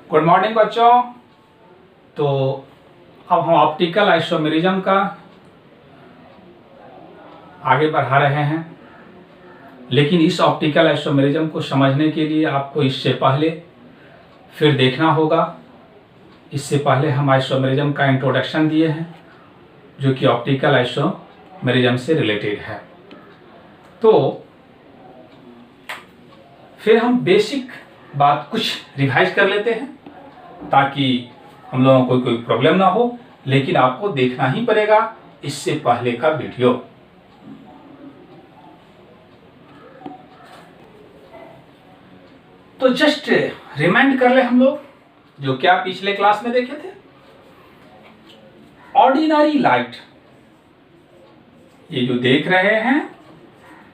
Good morning बच्चों। तो अब हम ऑप्टिकल आइसोमेरिज्म का आगे बढ़ा रहे हैं, लेकिन इस ऑप्टिकल आइसोमेरिज्म को समझने के लिए आपको इससे पहले फिर देखना होगा। इससे पहले हम आइसोमेरिज्म का इंट्रोडक्शन दिए हैं जो कि ऑप्टिकल आइसोमेरिज्म से रिलेटेड है। तो फिर हम बेसिक बात कुछ रिवाइज कर लेते हैं ताकि हम लोगों को कोई प्रॉब्लम ना हो, लेकिन आपको देखना ही पड़ेगा इससे पहले का वीडियो। तो जस्ट रिमाइंड कर ले हम लोग जो क्या पिछले क्लास में देखे थे। ऑर्डिनरी लाइट, ये जो देख रहे हैं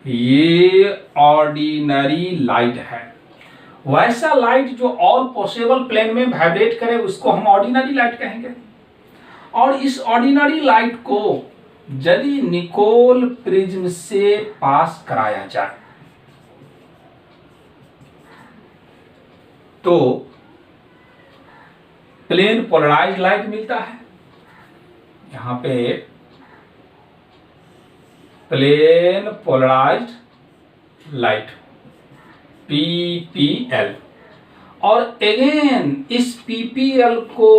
ये ऑर्डिनरी लाइट है। वैसा लाइट जो ऑल पॉसिबल प्लेन में वाइब्रेट करे उसको हम ऑर्डिनरी लाइट कहेंगे। और इस ऑर्डिनरी लाइट को यदि निकोल प्रिज्म से पास कराया जाए तो प्लेन पोलराइज्ड लाइट मिलता है। यहां पे प्लेन पोलराइज्ड लाइट PPL, और अगेन इस PPL को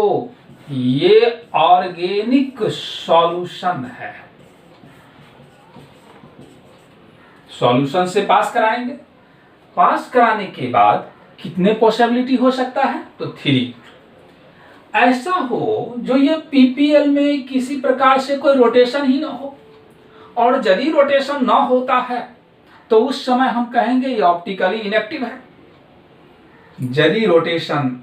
ये ऑर्गेनिक सॉल्यूशन है, सॉल्यूशन से पास कराएंगे। पास कराने के बाद कितने पॉसिबिलिटी हो सकता है? तो 3। ऐसा हो जो ये PPL में किसी प्रकार से कोई रोटेशन ही ना हो, और यदि रोटेशन ना होता है तो उस समय हम कहेंगे ये ऑप्टिकली इनएक्टिव है। यदि रोटेशन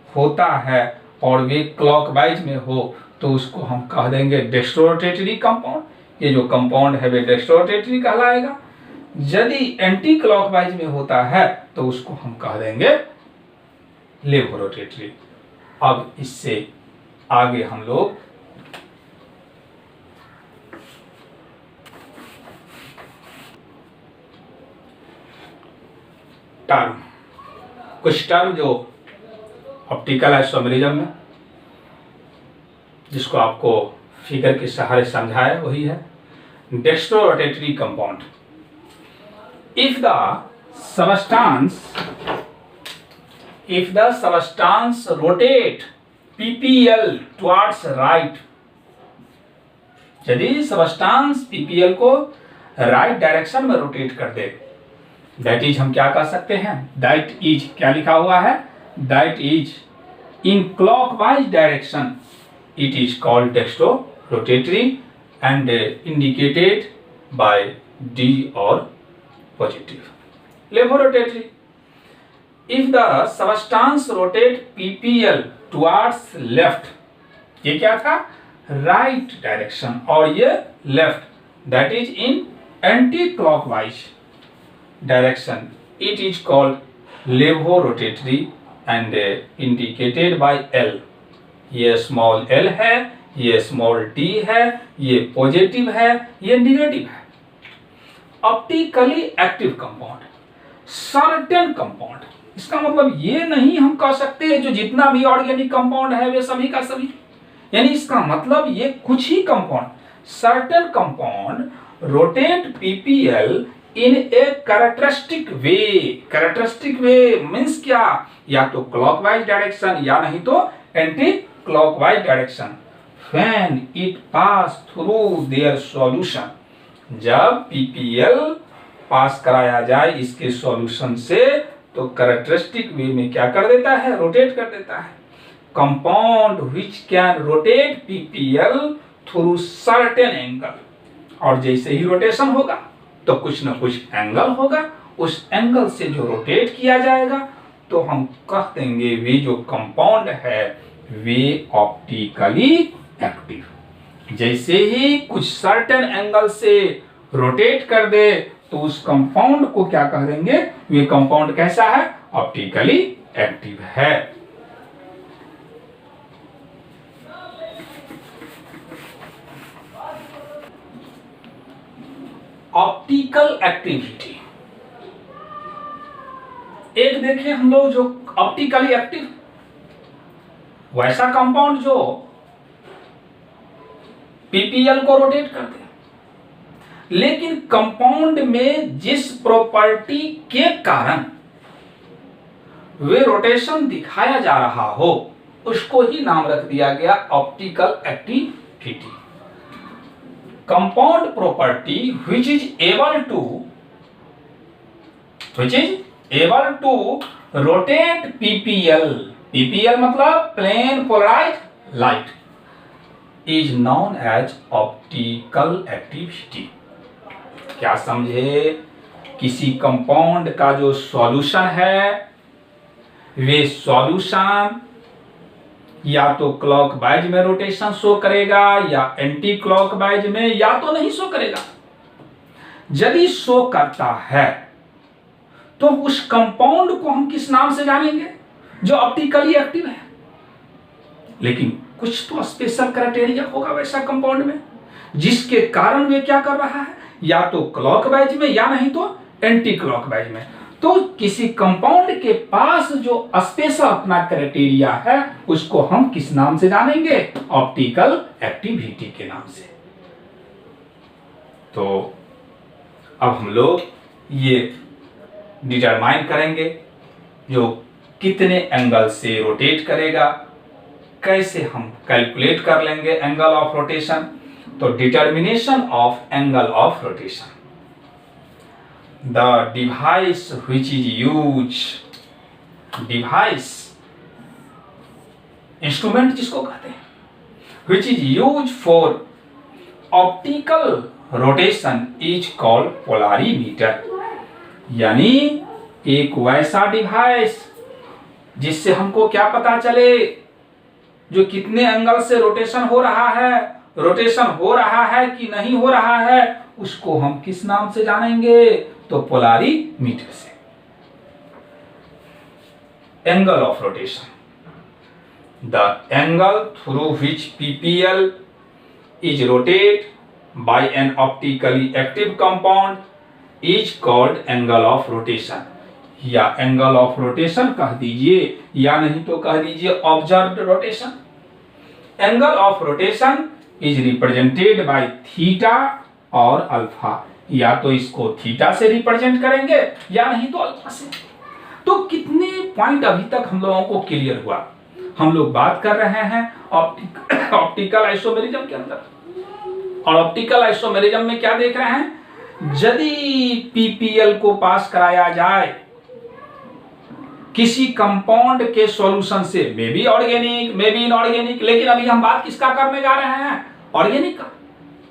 होता है और वे क्लॉकवाइज में हो तो उसको हम कह देंगे डेस्ट्रोरोटेटरी कंपाउंड। ये जो कंपाउंड है वे डेस्ट्रोरोटेटरी कहलाएगा। यदि एंटी क्लॉकवाइज में होता है तो उसको हम कह देंगे लेवोरोटेटरी। अब इससे आगे हम लोग टर्म, कुछ टर्म जो ऑप्टिकल आइसोमेरिज्म में जिसको आपको फिगर के सहारे समझाया वही है dextrorotatory compound. If the substance rotate PPL towards right, यदि सबस्टांस PPL को राइट डायरेक्शन में रोटेट कर दे, दैट इज हम क्या कह सकते हैं, दैट इज क्या लिखा हुआ है, that is in clockwise direction it is called डेस्ट्रोरोटेटरी and indicated by D or positive. Levorotatory, if the substance rotate PPL towards left, ये क्या था, right direction, और ये left, that is in anti-clockwise direction, it is called levorotatory and indicated by L। ये small l है, ये small t है, ये पॉजिटिव है, ये निगेटिव है। Optically active compound, certain compound, इसका मतलब ये नहीं हम कह सकते जो जितना भी ऑर्गेनिक कंपाउंड है वे सभी का सभी, यानी इसका मतलब ये कुछ ही compound, certain compound rotate PPL in a characteristic way. Characteristic way means क्या, या तो क्लॉकवाइज डायरेक्शन या नहीं तो anti clockwise direction. When it pass through their solution, जब PPL पास कराया जाए इसके सॉल्यूशन से तो कैरेक्टरिस्टिक वे में क्या कर देता है, रोटेट कर देता है। Compound which can rotate PPL through certain angle, और जैसे ही रोटेशन होगा तो कुछ ना कुछ एंगल होगा, उस एंगल से जो रोटेट किया जाएगा तो हम कह देंगे वे जो कंपाउंड है वे ऑप्टिकली एक्टिव। जैसे ही कुछ सर्टेन एंगल से रोटेट कर दे तो उस कंपाउंड को क्या कह देंगे, वे कंपाउंड कैसा है, ऑप्टिकली एक्टिव है। ऑप्टिकल एक्टिविटी, एक देखिए हम लोग जो ऑप्टिकली एक्टिव वैसा कंपाउंड जो पीपीएल को रोटेट कर दे। लेकिन कंपाउंड में जिस प्रॉपर्टी के कारण वे रोटेशन दिखाया जा रहा हो उसको ही नाम रख दिया गया optical activity. Compound property which is able to rotate PPL, PPL मतलब plane polarised light, is known as optical activity. क्या समझे? किसी कंपाउंड का जो सॉल्यूशन है वे सॉल्यूशन या तो क्लॉकवाइज में रोटेशन शो करेगा या एंटी क्लॉकवाइज में, या तो नहीं शो करेगा। यदि शो करता है तो उस कंपाउंड को हम किस नाम से जानेंगे? जो ऑप्टिकली एक्टिव है। लेकिन कुछ तो स्पेशल क्राइटेरिया होगा वैसा कंपाउंड में जिसके कारण वे क्या कर रहा है, या तो क्लॉकवाइज में या नहीं तो एंटी क्लॉकवाइज में। तो किसी कंपाउंड के पास जो स्पेशल अपना क्राइटेरिया है उसको हम किस नाम से जानेंगे? ऑप्टिकल एक्टिविटी के नाम से। तो अब हम लोग ये डिटरमाइन करेंगे जो कितने एंगल से रोटेट करेगा, कैसे हम कैलकुलेट कर लेंगे एंगल ऑफ रोटेशन। तो determination of angle of rotation, the device which is used, device instrument जिसको कहते हैं, which is used for optical rotation is called polarimeter। यानी एक वैसा डिवाइस जिससे हमको क्या पता चले जो कितने एंगल से रोटेशन हो रहा है, रोटेशन हो रहा है कि नहीं हो रहा है, उसको हम किस नाम से जानेंगे? तो पोलारीमीटर से। Angle of rotation, the angle through which PPL is rotate bye N optically active compound is called angle of rotation, या एंगल ऑफ रोटेशन कह दीजिए या नहीं तो कह दीजिए observed rotation. Angle of rotation is represented by theta और alpha, या तो इसको थीटा से रिप्रेजेंट करेंगे या नहीं तो अल्फा से। तो कितने पॉइंट अभी तक हम लोगों को क्लियर हुआ? हम लोग बात कर रहे हैं ऑप्टिकल आइसोमेरिज्म के अंदर, और ऑप्टिकल आइसोमेरिज्म में क्या देख रहे हैं? यदि पीपीएल को पास कराया जाए किसी कंपाउंड के सॉल्यूशन से, may be organic may be inorganic, लेकिन अभी हम बात किसका करने जा रहे हैं? ऑर्गेनिक का।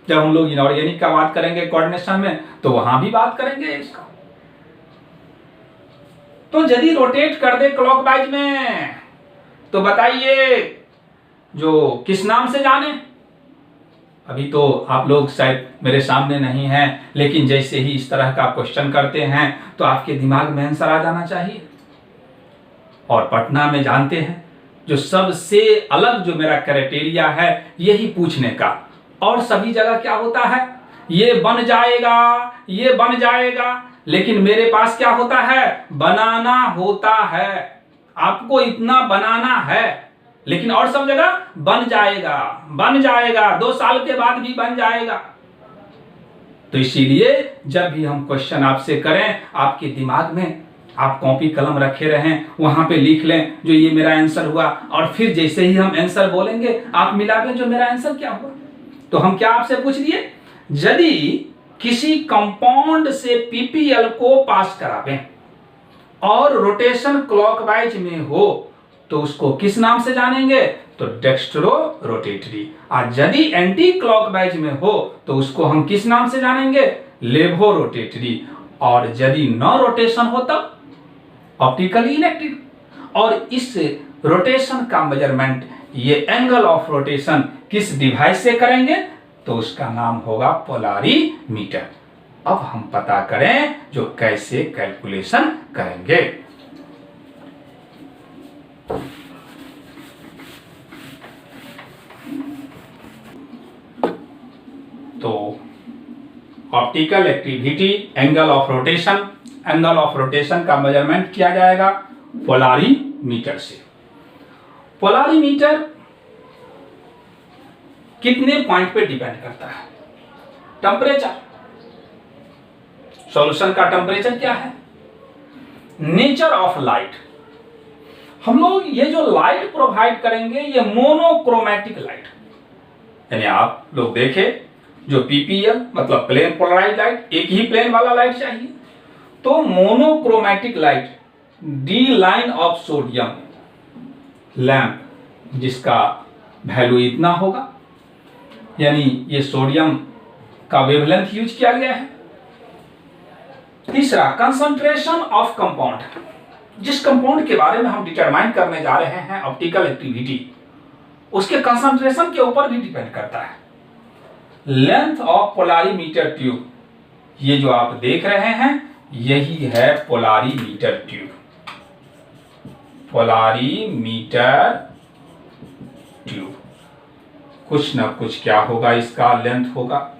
जब हम लोग इनऑर्गेनिक का बात करेंगे कोऑर्डिनेशन में तो वहां भी बात करेंगे इसका। तो यदि रोटेट कर दे क्लॉकवाइज में तो बताइए जो किस नाम से जाने? अभी तो आप लोग शायद मेरे सामने नहीं हैं, लेकिन जैसे ही इस तरह का क्वेश्चन करते हैं तो आपके दिमाग में आंसर आ जाना चाहिए। और पटना में जानते हैं जो सबसे अलग जो मेरा क्राइटेरिया है यही पूछने का, और सभी जगह क्या होता है? ये बन जाएगा, ये बन जाएगा, लेकिन मेरे पास क्या होता है? बनाना होता है। आपको इतना बनाना है, लेकिन और सब जगह बन जाएगा, बन जाएगा, 2 साल के बाद भी बन जाएगा। तो इसीलिए जब भी हम क्वेश्चन आपसे करें, आपके दिमाग में आप कॉपी कलम रखे रहें, वहां पे लिख लें जो ये मेरा आंसर हुआ, और फिर जैसे ही हम आंसर बोलेंगे आप मिला दें जो मेरा आंसर क्या हुआ। तो हम क्या आपसे पूछ लिए? यदि किसी कंपाउंड से पीपीएल को पास करावें और रोटेशन क्लॉकवाइज में हो तो उसको किस नाम से जानेंगे? तो डेक्स्ट्रो रोटेटरी। और यदि एंटी क्लॉकवाइज में हो तो उसको हम किस नाम से जानेंगे? लेवो रोटेटरी। और यदि नो रोटेशन हो तब ऑप्टिकली इनएक्टिव। और इस रोटेशन का मेजरमेंट, ये एंगल ऑफ रोटेशन किस डिवाइस से करेंगे? तो उसका नाम होगा पोलारीमीटर। अब हम पता करें जो कैसे कैलकुलेशन करेंगे। तो optical activity, angle of rotation, angle of rotation का मेजरमेंट किया जाएगा पोलारीमीटर से। पोलारीमीटर कितने पॉइंट पे डिपेंड करता है? टेम्परेचर। सॉल्यूशन का टेम्परेचर क्या है? Nature of light. हम लोग ये जो लाइट प्रोवाइड करेंगे ये मोनोक्रोमैटिक लाइट, यानी आप लोग देखें जो पीपीएल मतलब प्लेन पोलराइज लाइट, एक ही प्लेन वाला लाइट चाहिए, तो monochromatic light D line of sodium lamp जिसका वैल्यू इतना होगा, यानी ये सोडियम का वेवलेंथ यूज किया गया है। तीसरा कंसंट्रेशन ऑफ कंपाउंड, जिस कंपाउंड के बारे में हम डिटरमाइन करने जा रहे हैं ऑप्टिकल एक्टिविटी, उसके कंसंट्रेशन के ऊपर भी डिपेंड करता है। लेंथ ऑफ पोलारीमीटर ट्यूब, ये जो आप देख रहे हैं यही है पोलारीमीटर ट्यूब। पोलारीमीटर ट्यूब कुछ ना कुछ क्या होगा, इसका लेंथ होगा।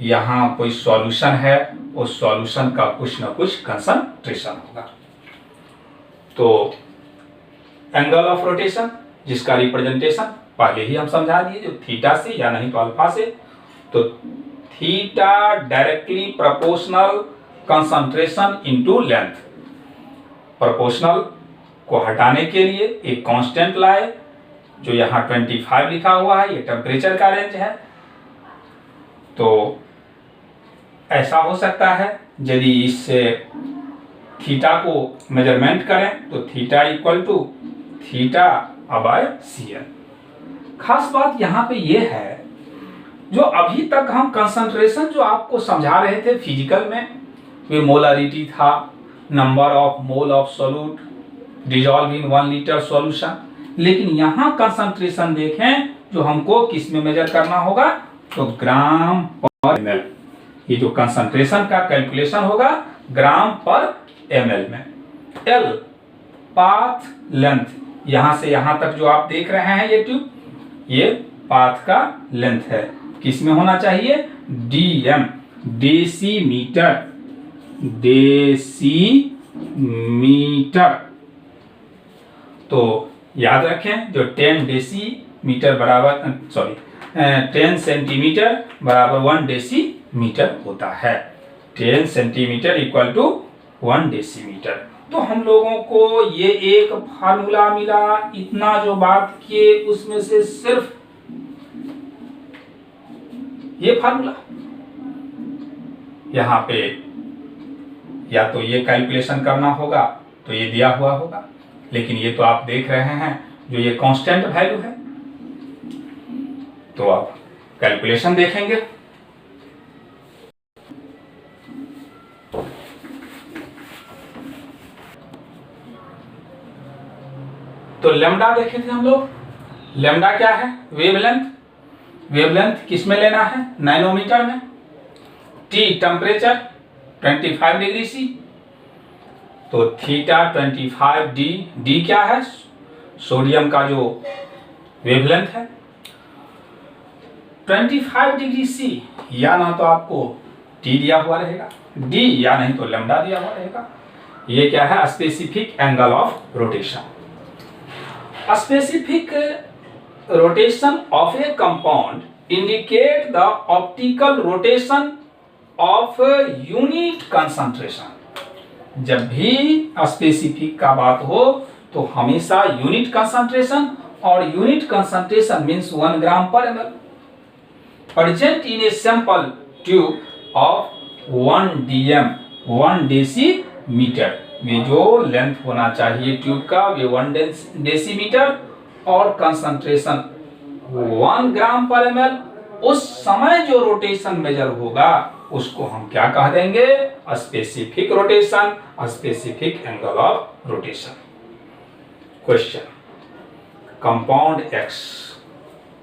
यहां कोई सॉल्यूशन है, उस सॉल्यूशन का कुछ ना कुछ कंसंट्रेशन होगा। तो एंगल ऑफ रोटेशन जिसका रिप्रेजेंटेशन पहले ही हम समझा दिए, जो थीटा से या नहीं तो अल्फा से, तो theta directly proportional concentration into length. Proportional को हटाने के लिए एक कांस्टेंट लाए, जो यहाँ 25 लिखा हुआ है, ये टेम्परेचर का रेंज है। तो ऐसा हो सकता है यदि इससे थीटा को मेजरमेंट करें तो theta equal to theta by CN। खास बात यहाँ पे ये है, जो अभी तक हम कंसंट्रेशन जो आपको समझा रहे थे फिजिकल में, वे मोलारिटी था, number of mole of solute dissolve in 1 litre solution. लेकिन यहाँ कंसंट्रेशन देखें जो हमको किस में मेजर करना होगा, तो ग्राम पर ml। ये जो कंसंट्रेशन का कैलकुलेशन होगा ग्राम पर ml में। L पाथ लेंथ, यहां से यहां तक जो आप देख रहे हैं ये ट्यूब, ये पाथ का लेंथ है, किस में होना चाहिए? DM decimetre. डेसीमीटर तो याद रखें, जो 10 डेसीमीटर बराबर 10 सेंटीमीटर बराबर 1 डेसीमीटर होता है। 10 सेंटीमीटर इक्वल टू 1 डेसीमीटर। तो हम लोगों को ये एक फार्मूला मिला, इतना जो बात किए उसमें से सिर्फ ये फार्मूला, यहाँ पे या तो ये कैलकुलेशन करना होगा तो ये दिया हुआ होगा, लेकिन ये तो आप देख रहे हैं जो ये कांस्टेंट वैल्यू है, तो आप कैलकुलेशन देखेंगे। तो लेमडा देखे थे हम लोग, लेमडा क्या है? वेवलेंथ। वेवलेंथ किस में लेना है? नैनोमीटर में। टी टेम्परेचर 25 डिग्री C, तो थीटा 25 D। D क्या है? सोडियम का जो वेवलेंथ है 25 डिग्री C, या ना तो आपको T दिया हुआ रहेगा, D या नहीं तो लेमडा दिया हुआ रहेगा। ये क्या है? Specific angle of rotation. Specific rotation of a compound indicate the optical rotation of unit concentration। जब भी स्पेसिफिक का बात हो तो हमेशा यूनिट कंसंट्रेशन, और यूनिट कंसंट्रेशन मींस 1 ग्राम पर ml present in a sample tube of 1 DM 1 decimetre. में जो लेंथ होना चाहिए ट्यूब का वे 1 डेसीमीटर, और कंसंट्रेशन 1 ग्राम पर ml। उस समय जो रोटेशन मेजर होगा उसको हम क्या कह देंगे? Specific rotation, specific angle of rotation. Question, compound X,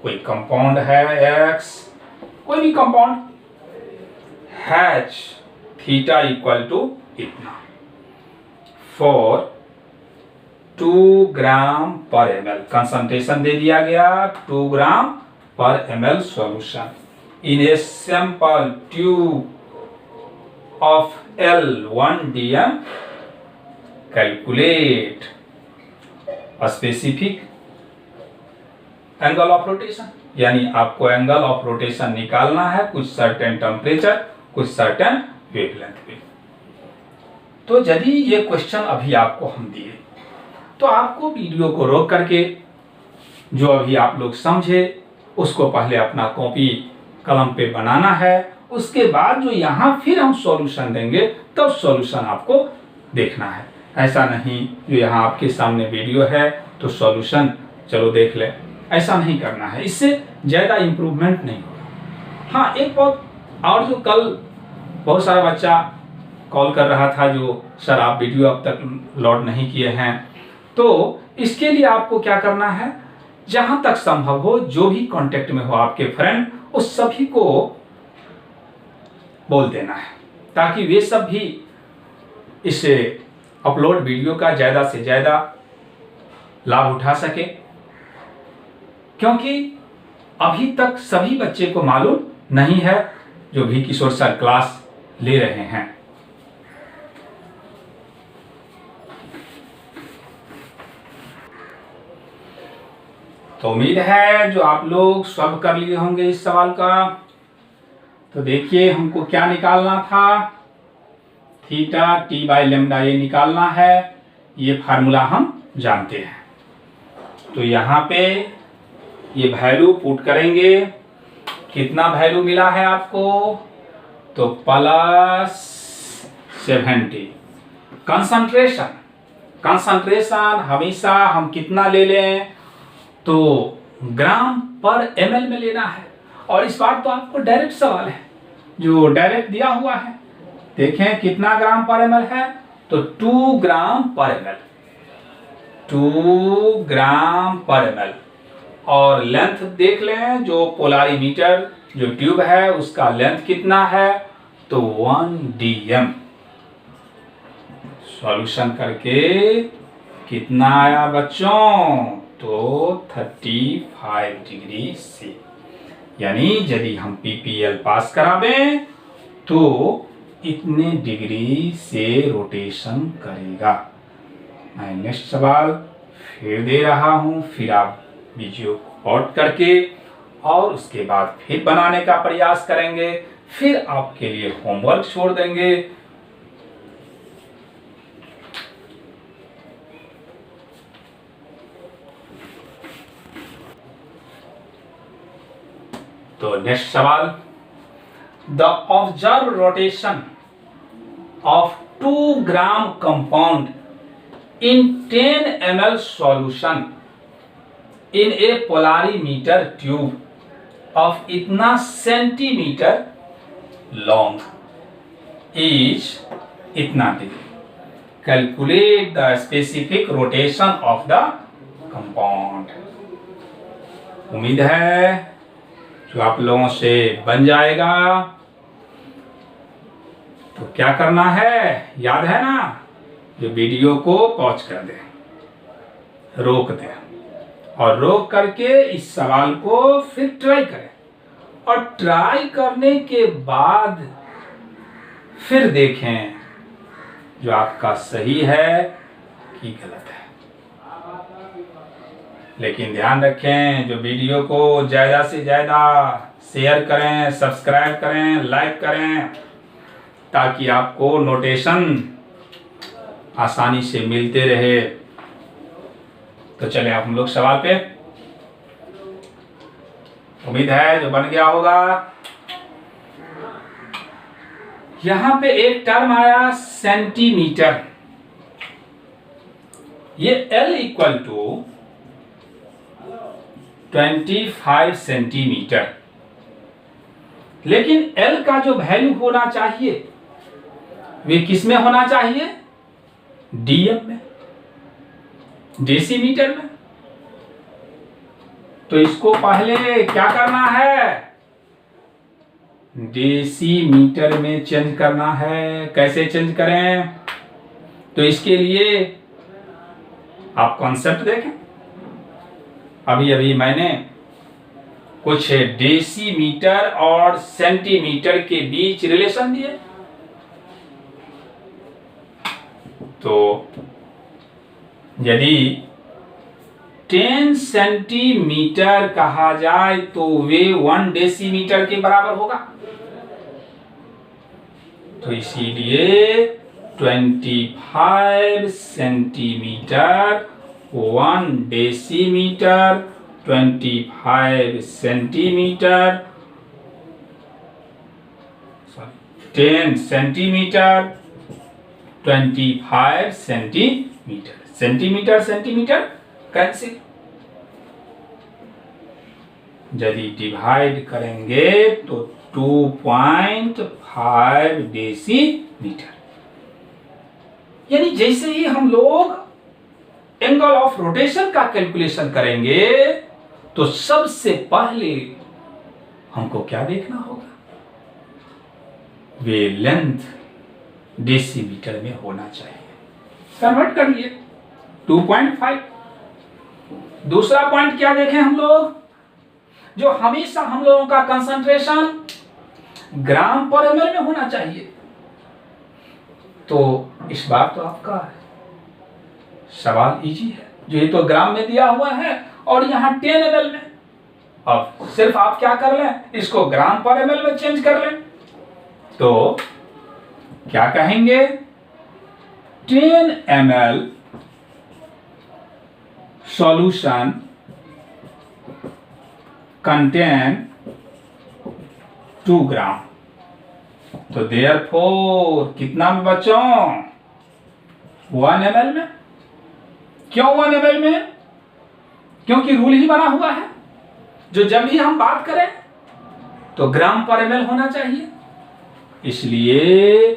कोई कंपाउंड है X, कोई भी compound has theta equal to इतना फॉर 2 ग्राम पर ml। कंसंट्रेशन दे दिया गया 2 ग्राम पर ml solution in a sample tube of L1 DM। Calculate specific angle of rotation, यानी आपको एंगल ऑफ रोटेशन निकालना है कुछ सर्टेन टेम्परेचर, कुछ सर्टेन वेवलेंथ पे। तो यदि ये क्वेश्चन अभी आपको हम दिए तो आपको वीडियो को रोक करके जो अभी आप लोग समझे उसको पहले अपना कॉपी कलम पे बनाना है, उसके बाद जो यहाँ फिर हम सॉल्यूशन देंगे तब सॉल्यूशन आपको देखना है। ऐसा नहीं जो यहाँ आपके सामने वीडियो है तो सॉल्यूशन चलो देख ले, ऐसा नहीं करना है, इससे ज़्यादा इम्प्रूवमेंट नहीं होगा। हाँ, एक बात और, जो कल बहुत सारा बच्चा कॉल कर रहा था जो सर आप वीडियो अब तक लोड नहीं किए हैं, तो इसके लिए आपको क्या करना है, जहाँ तक संभव हो जो भी कांटेक्ट में हो आपके फ्रेंड, उस सभी को बोल देना है ताकि वे सब भी इस अपलोड वीडियो का ज़्यादा से ज़्यादा लाभ उठा सके, क्योंकि अभी तक सभी बच्चे को मालूम नहीं है जो भी किशोर सर क्लास ले रहे हैं। तो उम्मीद है जो आप लोग सॉल्व कर लिए होंगे इस सवाल का। तो देखिए हमको क्या निकालना था, थीटा टी बाई लेमडा ये निकालना है, ये फार्मूला हम जानते हैं। तो यहाँ पे ये वैल्यू पुट करेंगे, कितना वैल्यू मिला है आपको, तो +70। कंसंट्रेशन हमेशा हम कितना ले लें, तो ग्राम पर ml में लेना है। और इस बार तो आपको डायरेक्ट सवाल है जो डायरेक्ट दिया हुआ है, देखें कितना ग्राम पर ml है, तो 2 ग्राम पर ml, 2 ग्राम पर ml। और लेंथ देख लें, जो पोलारीमीटर जो ट्यूब है उसका लेंथ कितना है, तो 1 dm। सॉल्यूशन करके कितना आया बच्चों, तो 35 डिग्री से, यानी यदि हम पीपीएल पास करावें तो इतने डिग्री से रोटेशन करेगा। मैं नेक्स्ट सवाल फिर दे रहा हूं, फिर आप वीडियो को पॉज करके और उसके बाद फिर बनाने का प्रयास करेंगे, फिर आपके लिए होमवर्क छोड़ देंगे। तो नेक्स्ट सवाल, the observe rotation of 2 gram compound in 10 ml solution in A polarimeter tube of इतना सेंटीमीटर लॉन्ग इज इतना degree, calculate the specific rotation of the compound. उम्मीद है जो आप लोगों से बन जाएगा। तो क्या करना है, याद है ना, जो वीडियो को पॉज कर दें, रोक दें और रोक करके इस सवाल को फिर ट्राई करें, और ट्राई करने के बाद फिर देखें जो आपका सही है कि गलत है। लेकिन ध्यान रखें जो वीडियो को ज़्यादा से ज़्यादा शेयर करें, सब्सक्राइब करें, लाइक करें, ताकि आपको नोटेशन आसानी से मिलते रहे। तो चलें अब हम लोग सवाल पे, उम्मीद है जो बन गया होगा। यहां पे एक टर्म आया सेंटीमीटर, ये L इक्वल टू 25 सेंटीमीटर, लेकिन L का जो वैल्यू होना चाहिए वे किस में होना चाहिए, dm में, डेसीमीटर में। तो इसको पहले क्या करना है, डेसीमीटर में चेंज करना है। कैसे चेंज करें, तो इसके लिए आप कॉन्सेप्ट देखें। अभी अभी मैंने कुछ डेसीमीटर और सेंटीमीटर के बीच रिलेशन दिए, तो यदि 10 सेंटीमीटर कहा जाए तो वे 1 डेसीमीटर के बराबर होगा। तो इसीलिए 25 centimetre 1 decimetre, 25 centimetre 10 centimetre 25 centimetre. Centimetre centimetre cancel, यदि डिवाइड करेंगे तो 2.5 डेसीमीटर। यानी जैसे ही हम लोग एंगल ऑफ रोटेशन का कैलकुलेशन करेंगे तो सबसे पहले हमको क्या देखना होगा, वेवलेंथ डेसीमीटर में होना चाहिए। कन्वर्ट कर लिए 2.5। दूसरा पॉइंट क्या देखें हम लोग, जो हमेशा हम लोगों का कंसंट्रेशन ग्राम पर एमएल में होना चाहिए। तो इस बार तो आपका सवाल इजी है, जो ये तो ग्राम में दिया हुआ है और यहां 10 ml में। अब सिर्फ आप क्या कर लें, इसको ग्राम पर एमएल में चेंज कर लें। तो क्या कहेंगे, 10 ml सॉल्यूशन कंटेन 2 ग्राम। तो देयरफॉर कितना में बच्चों, 1 ml में। क्यों 1 ml में, क्योंकि रूल ही बना हुआ है जो जब भी हम बात करें तो ग्राम पर एमएल होना चाहिए। इसलिए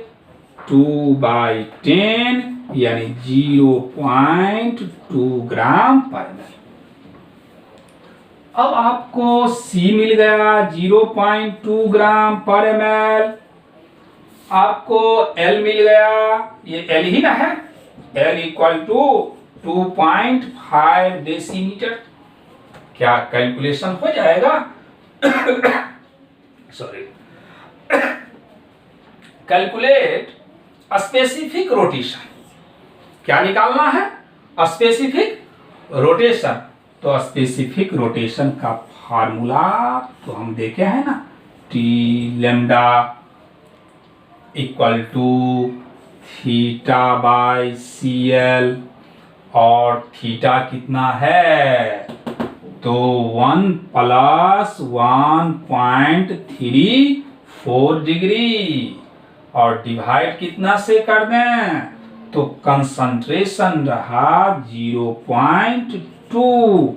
2/10 यानी 0.2 ग्राम पर एमएल। अब आपको C मिल गया 0.2 ग्राम पर एमएल। आपको L मिल गया, ये L ही ना है, L इक्वल टू 2.5 डेसीमीटर। क्या कैलकुलेशन हो जाएगा? Sorry, calculate specific rotation. क्या निकालना है? Specific rotation. तो स्पेसिफिक रोटेशन का फार्मूला तो हम देखे हैं ना, T lambda equal to theta by C L, और थीटा कितना है, तो 1 + 1.34 डिग्री, और डिवाइड कितना से कर दें, तो कंसंट्रेशन रहा 0.2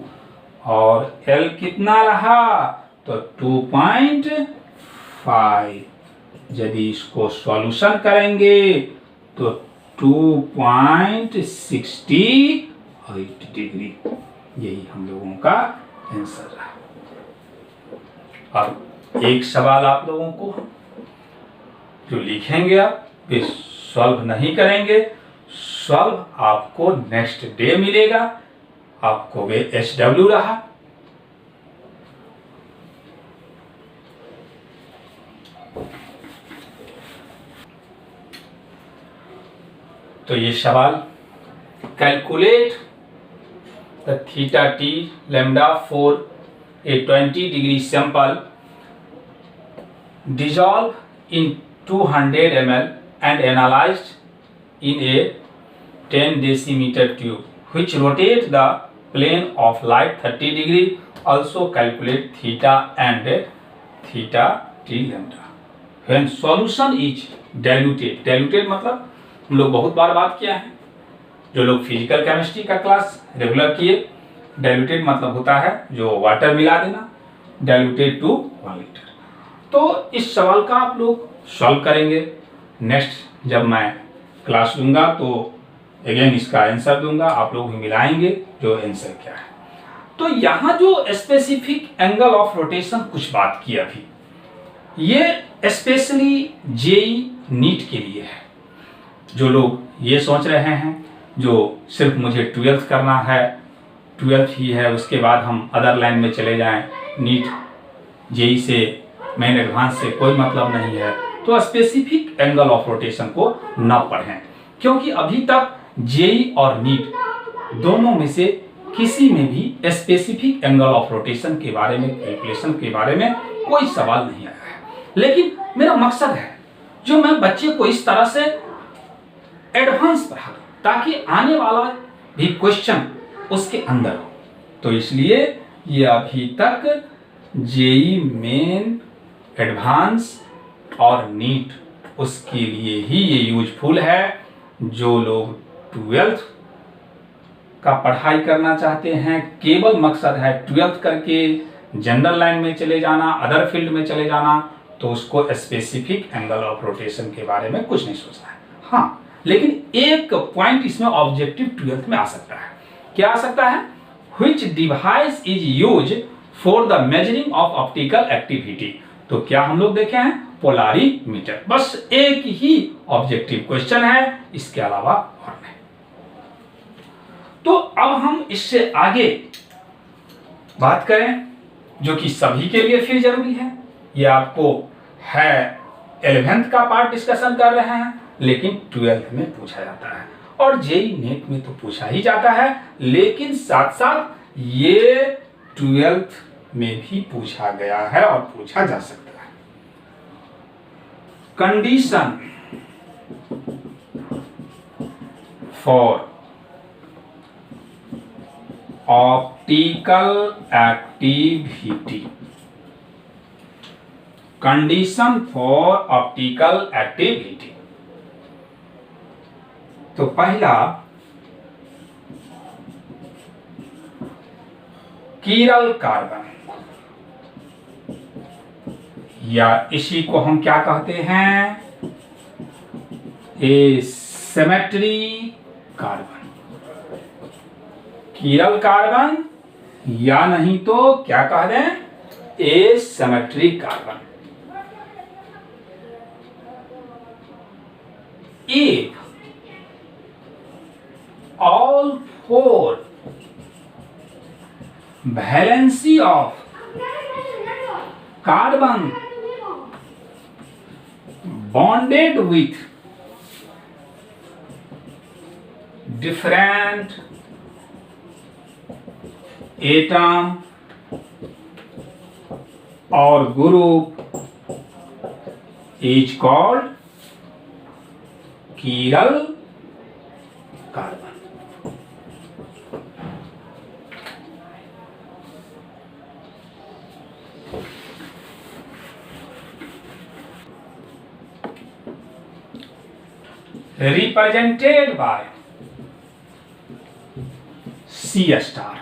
और L कितना रहा, तो 2.5। यदि इसको सॉल्यूशन करेंगे तो 2.68 डिग्री, यही हम लोगों का आंसर रहा। अब एक सवाल आप लोगों को जो लिखेंगे आप वे सॉल्व नहीं करेंगे, सॉल्व आपको नेक्स्ट डे मिलेगा। आपको वे SW रहा। तो ये सवाल, calculate the theta T lambda for a 20 degree sample dissolved in 200 ml and analyzed in a 10 decimeter tube which rotate the plane of light 30 degree. Also calculate theta and theta t lambda when solution is diluted. Diluted मतलब हम लोग बहुत बार बात किया है, जो लोग physical chemistry का क्लास रेगुलर किए। डाइल्यूटेड मतलब होता है जो वाटर मिला देना, डाइल्यूटेड टू 1 लीटर। तो इस सवाल का आप लोग सॉल्व करेंगे। नेक्स्ट जब मैं क्लास लूँगा तो अगेन इसका आंसर दूंगा, आप लोग भी मिलाएंगे जो आंसर क्या है। तो यहाँ जो स्पेसिफिक एंगल ऑफ रोटेशन कुछ बात की अभी, ये स्पेशली जेई नीट के लिए है। जो लोग ये सोच रहे हैं जो सिर्फ मुझे 12th करना है, 12th ही है, उसके बाद हम अदर लाइन में चले जाएं, नीट जेई से मेन एडवांस से कोई मतलब नहीं है, तो स्पेसिफिक एंगल ऑफ रोटेशन को न पढ़ें, क्योंकि अभी तक जेई और नीट दोनों में से किसी में भी स्पेसिफिक एंगल ऑफ रोटेशन के बारे में, कैलकुलेशन के बारे में कोई सवाल नहीं आया है। लेकिन मेरा मकसद है जो मैं बच्चे को इस तरह से एडवांस पढ़ा दूं ताकि आने वाला भी क्वेश्चन उसके अंदर हो। तो इसलिए ये अभी तक जेई मेन, एडवांस और नीट उसके लिए ही ये यूजफुल है। जो लोग 12th का पढ़ाई करना चाहते हैं, केवल मकसद है 12th करके जनरल लाइन में चले जाना, अदर फील्ड में चले जाना, तो उसको स्पेसिफिक एंगल ऑफ रोटेशन के बारे में कुछ नहीं सोचना है। हाँ, लेकिन एक पॉइंट इसमें ऑब्जेक्टिव 12th में आ सकता है। क्या आ सकता है? Which device is used for the measuring of optical activity? तो क्या हम लोग देखे हैं? पोलारीमीटर। बस एक ही ऑब्जेक्टिव क्वेश्चन है, इसके अलावा और नहीं। तो अब हम इससे आगे बात करें जो कि सभी के लिए फिर जरूरी है। ये आपको है 11th का पार्ट डिस्कशन कर रहे हैं, लेकिन 12th में पूछा जाता है और जेई नेट में तो पूछा ही जाता है, लेकिन साथ साथ ये 12th में भी पूछा गया है और पूछा जा सकता है। Condition for optical activity. Condition for optical activity. तो पहला, कीरल कार्बन, या इसी को हम क्या कहते हैं? Asymmetry carbon. कीरल कार्बन या नहीं तो क्या कह दें? Asymmetry carbon. If all four valency of carbon bonded with different atom or group is called chiral carbon. Represented by C star.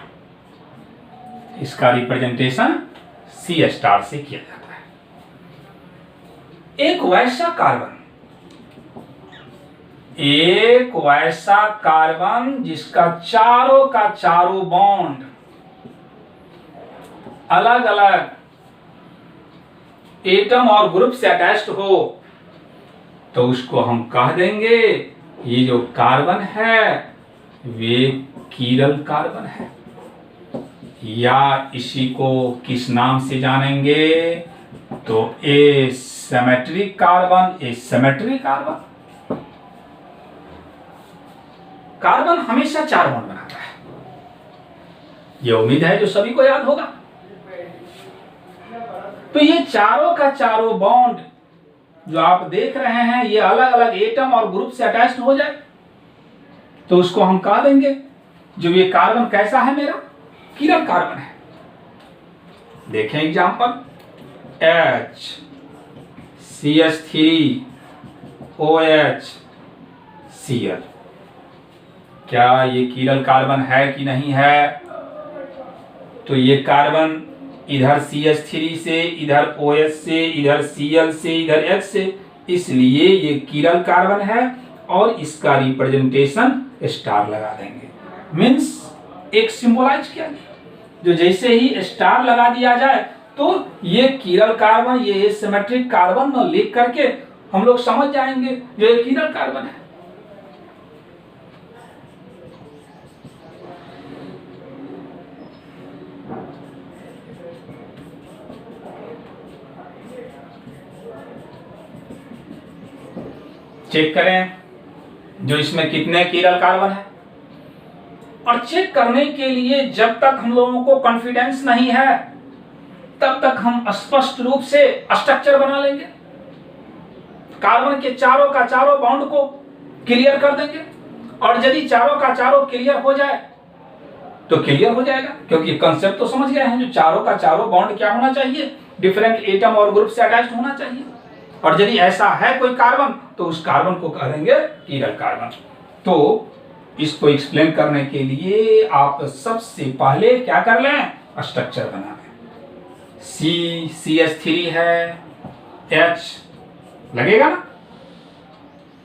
इसका रिप्रेजेंटेशन सी स्टार से किया जाता है। एक वैसा कार्बन जिसका चारों का चारों बॉन्ड अलग अलग एटम और ग्रुप से अटैच्ड हो, तो उसको हम कह देंगे ये जो कार्बन है वे कीरल कार्बन है। या इसी को किस नाम से जानेंगे? तो asymmetric carbon. Asymmetric carbon, carbon हमेशा 4 बॉन्ड बनाता है। यह उम्मीद है जो सभी को याद होगा। तो ये चारों का चारों बॉन्ड जो आप देख रहे हैं, ये अलग अलग एटम और ग्रुप से अटैच्ड हो जाए, तो उसको हम कह देंगे जो ये कार्बन कैसा है? मेरा कीरल कार्बन है। देखें एग्जांपल, HCH3OHCl। क्या ये कीरल कार्बन है कि नहीं है? तो ये कार्बन इधर CH3 से, इधर OH से, इधर Cl से, इधर H से, इसलिए ये कीरल कार्बन है और इसका रिप्रेजेंटेशन स्टार लगा देंगे। मीन्स एक सिंबलाइज किया गया, जो जैसे ही स्टार लगा दिया जाए तो ये कीरल कार्बन, ये सिमेट्रिक कार्बन में लिख करके हम लोग समझ जाएंगे जो ये कीरल कार्बन है। चेक करें जो इसमें कितने कीरल कार्बन है। और चेक करने के लिए जब तक हम लोगों को कॉन्फिडेंस नहीं है तब तक हम स्पष्ट रूप से स्ट्रक्चर बना लेंगे, कार्बन के चारों का चारों बॉन्ड को क्लियर कर देंगे, और यदि चारों का चारों क्लियर हो जाए तो क्लियर हो जाएगा, क्योंकि कंसेप्ट तो समझ गए हैं जो चारों का चारों बॉन्ड क्या होना चाहिए, डिफरेंट एटम और ग्रुप से अटैच्ड होना चाहिए। और यदि ऐसा है कोई कार्बन तो उस कार्बन को कह देंगे कीरल कार्बन। तो इसको एक्सप्लेन करने के लिए आप सबसे पहले क्या कर लें, स्ट्रक्चर बना लें। CH3 है, H लगेगा ना,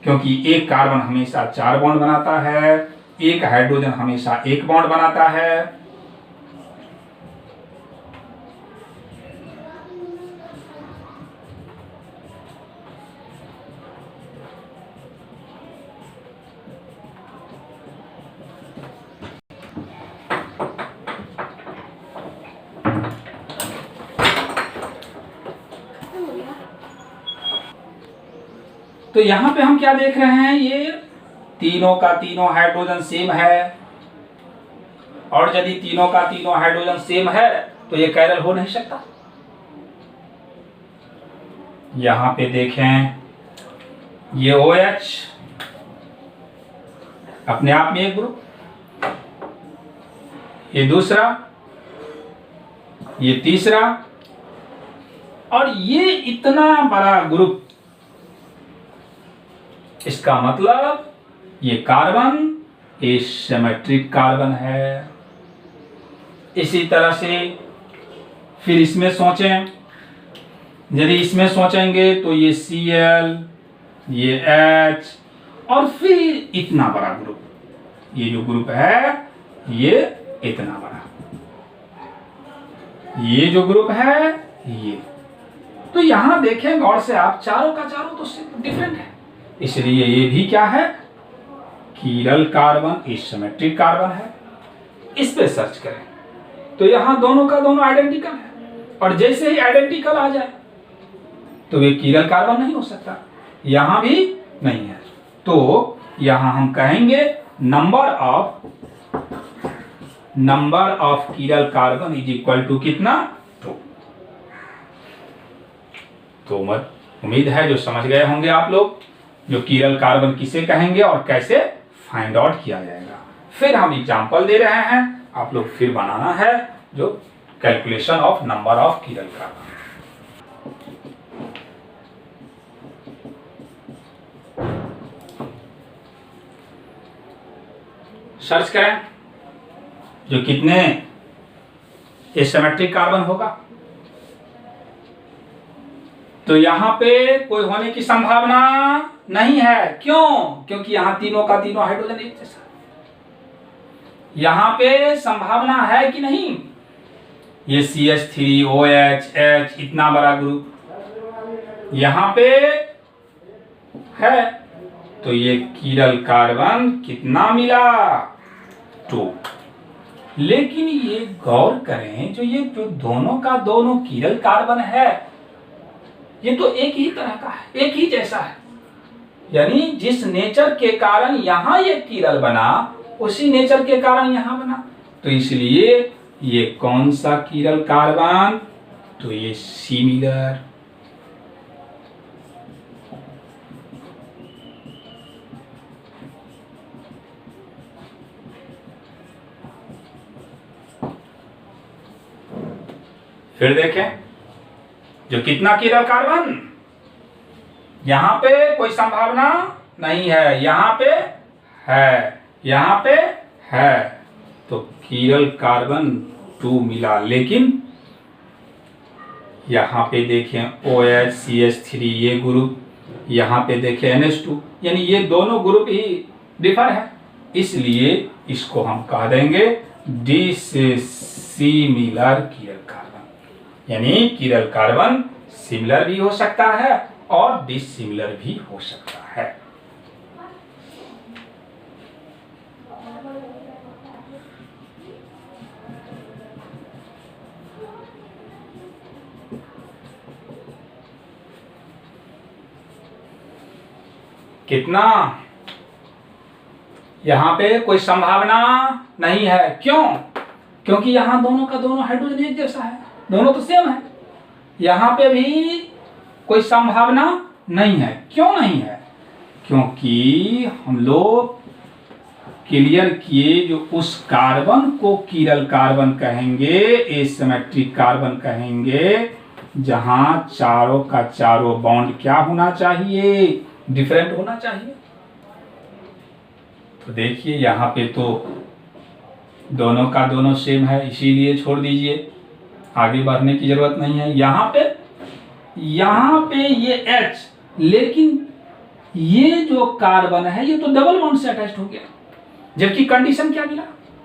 क्योंकि एक कार्बन हमेशा 4 बॉन्ड बनाता है, एक हाइड्रोजन हमेशा 1 बॉन्ड बनाता है। तो यहां पे हम क्या देख रहे हैं, ये तीनों का तीनों हाइड्रोजन सेम है, और यदि तीनों का तीनों हाइड्रोजन सेम है तो ये कैरल हो नहीं सकता। यहां पे देखें, ये OH अपने आप में एक ग्रुप, ये दूसरा, ये तीसरा, और ये इतना बड़ा ग्रुप, इसका मतलब ये कार्बन एसिमेट्रिक कार्बन है। इसी तरह से फिर इसमें सोचें, यदि इसमें सोचेंगे तो ये Cl, ये H, और फिर इतना बड़ा ग्रुप, ये जो ग्रुप है ये इतना बड़ा, ये जो ग्रुप है ये। तो यहां देखें गौर से आप, चारों का चारों तो डिफरेंट है, इसलिए ये भी क्या है, कीरल कार्बन एसिमेट्रिक कार्बन है। इस पे सर्च करें तो यहां दोनों का दोनों आइडेंटिकल है, और जैसे ही आइडेंटिकल आ जाए तो ये कीरल कार्बन नहीं हो सकता, यहां भी नहीं है। तो यहां हम कहेंगे number of chiral carbon is equal to कितना, 2। तो उम्मीद है जो समझ गए होंगे आप लोग, जो कीरल कार्बन किसे कहेंगे और कैसे फाइंड आउट किया जाएगा। फिर हम एग्जांपल दे रहे हैं, आप लोग फिर बनाना है जो calculation of number of chiral carbon. Search करें जो कितने एसिमेट्रिक कार्बन होगा, तो यहां पे कोई होने की संभावना नहीं है। क्यों? क्योंकि यहां तीनों का तीनों हाइड्रोजन एक जैसा। यहां पे संभावना है कि नहीं, ये CH3 OH H इतना बड़ा ग्रुप यहां पे है, तो ये कीरल कार्बन कितना मिला, 2। लेकिन ये गौर करें, जो ये जो दोनों का दोनों कीरल कार्बन है, ये तो एक ही तरह का है, एक ही जैसा है। यानी जिस नेचर के कारण यहां ये कीरल बना, उसी नेचर के कारण यहां बना। तो इसलिए ये कौन सा कीरल कार्बन, तो ये सिमिलर। फिर देखें जो कितना कीरल कार्बन, यहां पे कोई संभावना नहीं है, यहां पे है, यहां पे है, तो कीरल कार्बन 2 मिला। लेकिन यहां पे देखें OH CH3 ये ग्रुप, यहां पे देखें NH2, यानी ये दोनों ग्रुप ही डिफर है, इसलिए इसको हम कह देंगे डिसिमिलर कीरल कार्बन। यानी कीरल कार्बन सिमिलर भी हो सकता है और डिसिमिलर भी हो सकता है। कितना, यहां पे कोई संभावना नहीं है। क्यों? क्योंकि यहाँ दोनों का दोनों हाइड्रोजन एक जैसा है, दोनों तो सेम है। यहाँ पे भी कोई संभावना नहीं है। क्यों नहीं है? क्योंकि हम लोग क्लियर किए जो उस कार्बन को किरल कार्बन कहेंगे, एसिमेट्रिक कार्बन कहेंगे, जहां चारों का चारों बॉन्ड क्या होना चाहिए? डिफरेंट होना चाहिए। तो देखिए यहाँ पे तो दोनों का दोनों सेम है, इसीलिए छोड़ दीजिए, आगे बढ़ने की जरूरत नहीं है। यहाँ पे ये H, लेकिन ये जो कार्बन है ये तो डबल बॉन्ड से अटैच्ड हो गया, जबकि कंडीशन क्या मिला?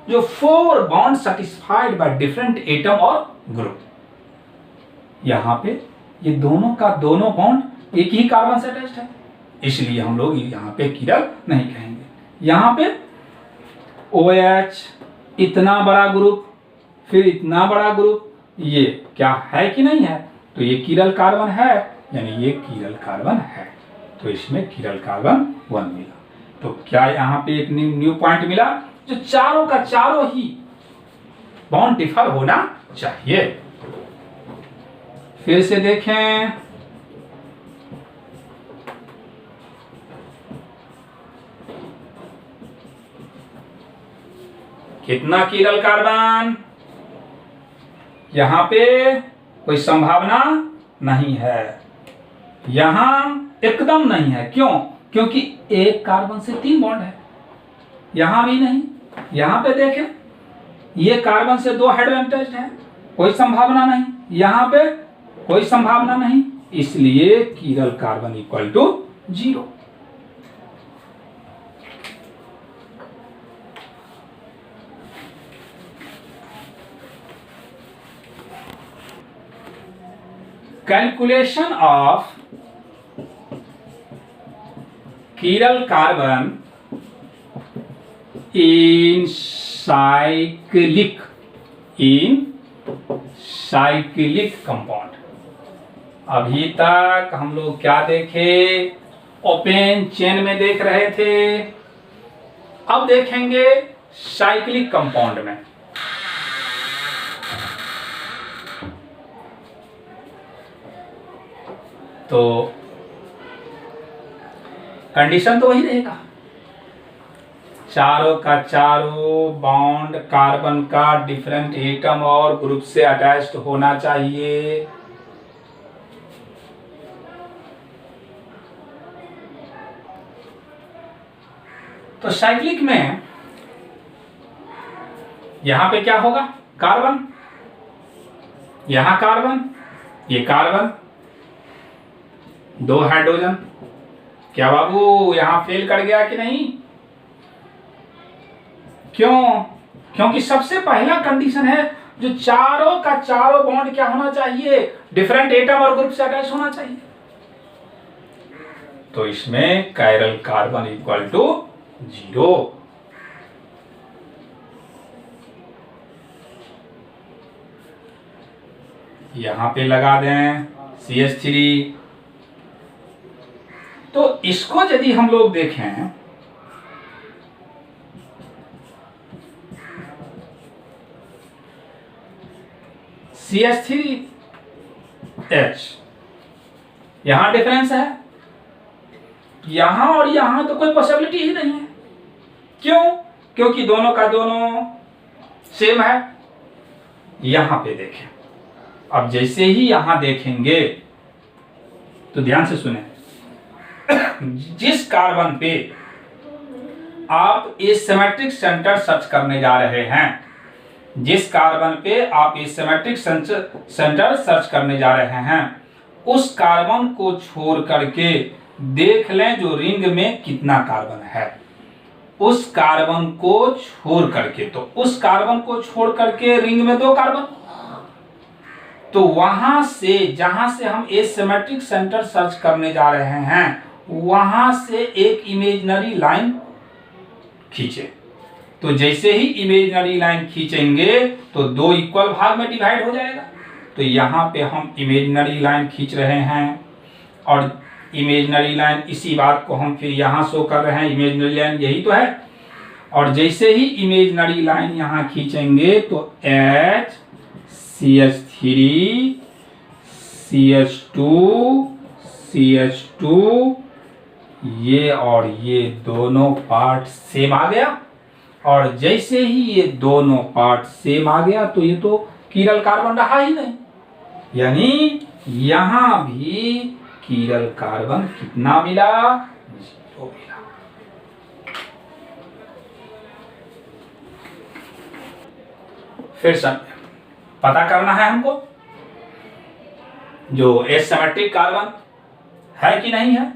जो 4 bond satisfied by different atom और ग्रुप। यहाँ पे ये दोनों का दोनों बॉन्ड एक ही कार्बन से अटैच्ड है, इसलिए हम लोग यहाँ पे किरल नहीं कहेंगे। यहाँ पे OH, इतना बड़ा ग्रुप, फिर इतना बड़ा ग्रुप, ये क्या है कि नहीं है? तो ये किरल कार्बन है, यानी ये किरल कार्बन है, तो इसमें किरल कार्बन 1 मिला। तो क्या यहाँ पे एक न्यू पॉइंट मिला? जो चारों का चारों ही बॉन्ड डिफर होना चाहिए। फिर से देखें, कितना किरल कार्बन? यहां पे कोई संभावना नहीं है, यहां एकदम नहीं है। क्यों? क्योंकि एक कार्बन से 3 बॉन्ड है, यहां भी नहीं। यहां पे देखें, ये कार्बन से 2 हाइड्रोजन अटैच्ड है, कोई संभावना नहीं। यहां पे कोई संभावना नहीं, इसलिए chiral carbon equal to 0। Calculation of chiral carbon in cyclic compound. अभी तक हम लोग क्या देखे? ओपन चेन में देख रहे थे, अब देखेंगे साइक्लिक कंपाउंड में। तो कंडीशन तो वही रहेगा, चारों का चारों बॉन्ड कार्बन का डिफरेंट एटम और ग्रुप से अटैच्ड होना चाहिए। तो साइक्लिक में यहां पे क्या होगा? कार्बन, यहां कार्बन, ये कार्बन, 2 हाइड्रोजन। क्या बाबू यहां फेल कर गया कि नहीं? क्यों? क्योंकि सबसे पहला कंडीशन है जो चारों का चारों बॉन्ड क्या होना चाहिए? डिफरेंट एटम और ग्रुप से अटैच होना चाहिए। तो इसमें कायरल कार्बन इक्वल टू 0। यहां पे लगा दें CH3। तो इसको यदि हम लोग देखें, CH3H, यहां डिफरेंस है, यहां और यहां तो कोई पॉसिबिलिटी ही नहीं है। क्यों? क्योंकि दोनों का दोनों सेम है। यहां पे देखें, अब जैसे ही यहां देखेंगे तो ध्यान से सुने, जिस कार्बन पे आप एसिमेट्रिक सेंटर सर्च करने जा रहे हैं, जिस कार्बन पे आप एसिमेट्रिक सेंटर सर्च करने जा रहे हैं, उस कार्बन को छोड़ करके देख लें जो रिंग में कितना कार्बन है। उस कार्बन को छोड़ करके, तो उस कार्बन को छोड़ करके रिंग में 2 कार्बन, तो वहां से जहां से हम एसिमेट्रिक सेंटर सर्च करने जा रहे हैं, वहां से एक इमेजिनरी लाइन खींचे। तो जैसे ही इमेजिनरी लाइन खींचेंगे तो 2 इक्वल भाग में डिवाइड हो जाएगा। तो यहाँ पे हम इमेजिनरी लाइन खींच रहे हैं और इमेजिनरी लाइन, इसी बात को हम फिर यहाँ शो कर रहे हैं, इमेजिनरी लाइन यही तो है। और जैसे ही इमेजिनरी लाइन यहाँ खींचेंगे तो HCH3 CH2 CH2 ये और ये दोनों पार्ट सेम आ गया। और जैसे ही ये दोनों पार्ट सेम आ गया तो ये तो कीरल कार्बन रहा ही नहीं, यानी यहां भी कीरल कार्बन कितना मिला, 0 मिला। फिर से पता करना है हमको जो एसिमेट्रिक कार्बन है कि नहीं है।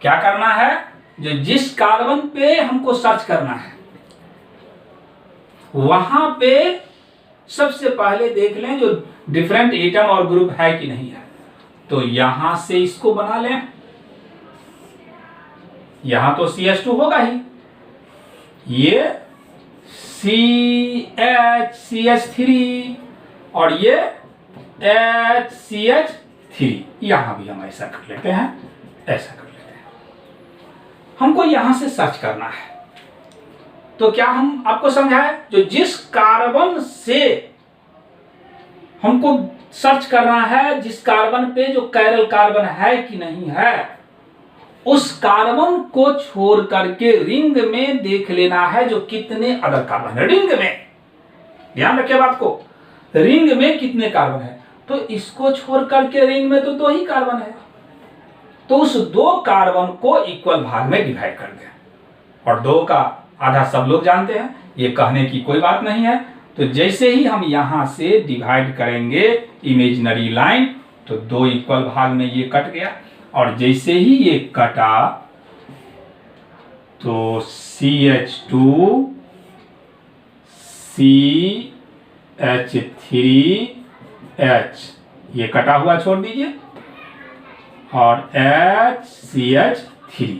क्या करना है, जो जिस कार्बन पे हमको सर्च करना है वहां पे सबसे पहले देख लें जो डिफरेंट एटम और ग्रुप है कि नहीं है। तो यहां से इसको बना लें, यहां तो CH2 होगा ही, ये CH3 और ये HCH3, यहां भी हम ऐसा कर लेते हैं, ऐसा कर लेते हैं। हमको यहां से सर्च करना है। तो क्या हम आपको समझाए, जो जिस कार्बन से हमको सर्च करना है, जिस कार्बन पे जो कैरल कार्बन है कि नहीं है, उस कार्बन को छोड़ करके रिंग में देख लेना है जो कितने अदर कार्बन है। रिंग में ध्यान रखिए बात को, रिंग में कितने कार्बन है। तो इसको छोड़ करके रिंग में तो 2 ही कार्बन है, तो उस 2 कार्बन को इक्वल भाग में डिवाइड कर दें। और 2 का आधा सब लोग जानते हैं, ये कहने की कोई बात नहीं है। तो जैसे ही हम यहां से डिवाइड करेंगे इमेजिनरी लाइन, तो 2 इक्वल भाग में ये कट गया। और जैसे ही ये कटा तो CH2 CH3H ये कटा हुआ छोड़ दीजिए, और HCH3।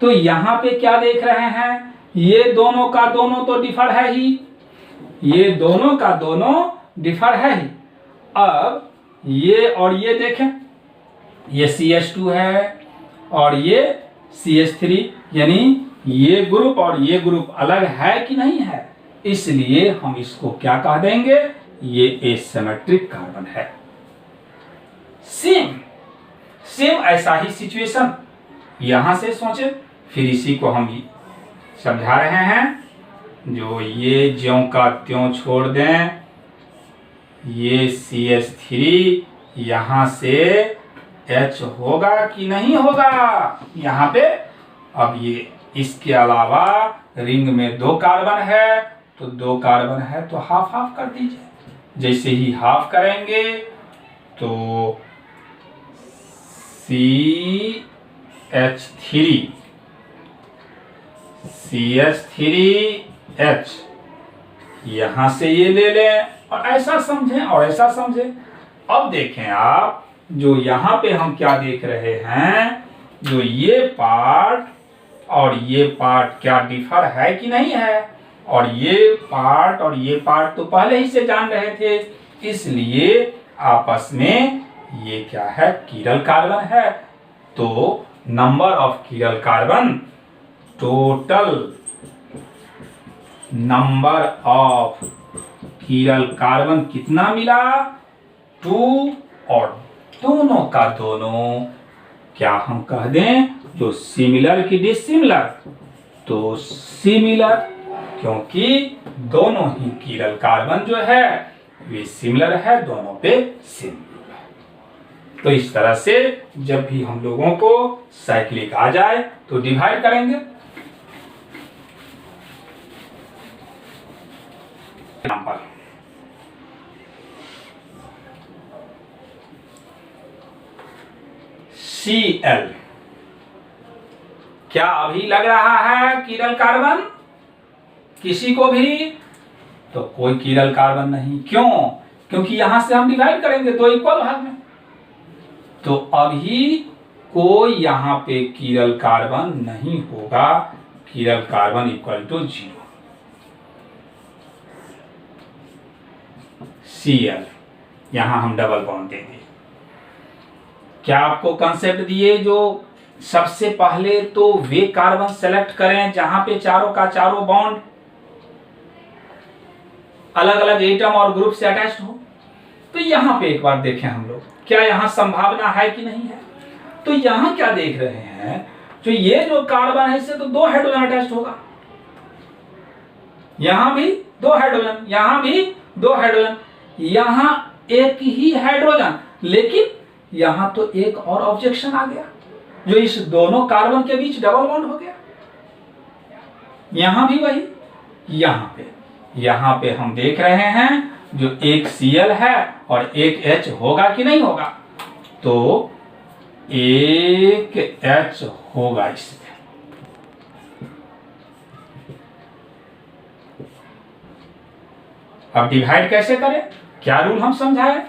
तो यहां पे क्या देख रहे हैं, ये दोनों का दोनों तो डिफर है ही, ये दोनों का दोनों डिफर है ही। अब ये और ये देखें, ये CH2 है और ये CH3, यानी ये ग्रुप और ये ग्रुप अलग है कि नहीं है। इसलिए हम इसको क्या कह देंगे, ये एसिमेट्रिक कार्बन है। सेम ऐसा ही सिचुएशन यहां से सोचे, फिर इसी को हम समझा रहे हैं। जो ये ज्यों का त्यों छोड़ दें, ये CH3 यहां से H होगा कि नहीं होगा यहां पे। अब ये इसके अलावा रिंग में 2 कार्बन है, तो 2 कार्बन है तो हाफ हाफ कर दीजिए। जैसे ही हाफ करेंगे तो CH3H यहां से ये ले लें और ऐसा समझें और ऐसा समझें। अब देखें आप, जो यहां पे हम क्या देख रहे हैं, जो ये पार्ट और ये पार्ट क्या डिफर है कि नहीं है। और ये पार्ट और ये पार्ट तो पहले ही से जान रहे थे, इसलिए आपस में ये क्या है, कीरल कार्बन है। तो number of chiral carbon, total number of chiral carbon कितना मिला, 2। और दोनों का दोनों क्या हम कह दें, जो सिमिलर की डिसिमिलर, तो सिमिलर, क्योंकि दोनों ही कीरल कार्बन जो है वे सिमिलर है, दोनों पे सेम है। तो इस तरह से जब भी हम लोगों को साइक्लिक आ जाए तो डिवाइड करेंगे। एग्जांपल, Cl क्या अभी लग रहा है कीरल कार्बन किसी को भी, तो कोई कीरल कार्बन नहीं। क्यों, क्योंकि यहां से हम डिवाइड करेंगे 2 इक्वल भाग में, तो अभी कोई यहां पे कीरल कार्बन नहीं होगा। कीरल कार्बन इक्वल टू 0। Cl यहां हम डबल बॉन्ड देंगे। क्या आपको कंसेप्ट दिए जो सबसे पहले तो वे कार्बन सेलेक्ट करें जहां पे चारों का चारों बॉन्ड अलग अलग एटम और ग्रुप से अटैच्ड हो। तो यहां पे एक बार देखें हम लोग, क्या यहां संभावना है कि नहीं है। तो यहां क्या देख रहे हैं, जो ये जो कार्बन है इससे तो 2 हाइड्रोजन अटैच्ड होगा, यहां भी 2 हाइड्रोजन, यहां भी 2 हाइड्रोजन, यहां एक ही हाइड्रोजन, लेकिन यहां तो एक और ऑब्जेक्शन आ गया, जो इस दोनों कार्बन के बीच डबल बॉन्ड हो गया। यहां भी वही, यहां पे हम देख रहे हैं जो एक Cl है और एक H होगा कि नहीं होगा, तो एक H होगा इसमें। अब डिवाइड कैसे करें, क्या रूल हम समझाए,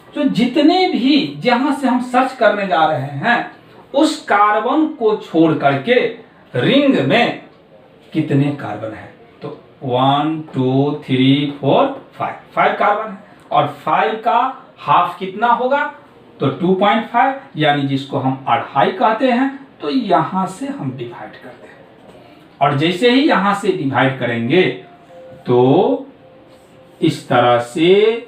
तो जितने भी जहां से हम सर्च करने जा रहे हैं उस कार्बन को छोड़ करके रिंग में कितने कार्बन है, तो 1 2 3 4 5 कार्बन है, और 5 का हाफ कितना होगा, तो 2.5, यानी जिसको हम 2.5 कहते हैं। तो यहां से हम डिवाइड करते हैं, और जैसे ही यहां से डिवाइड करेंगे तो इस तरह से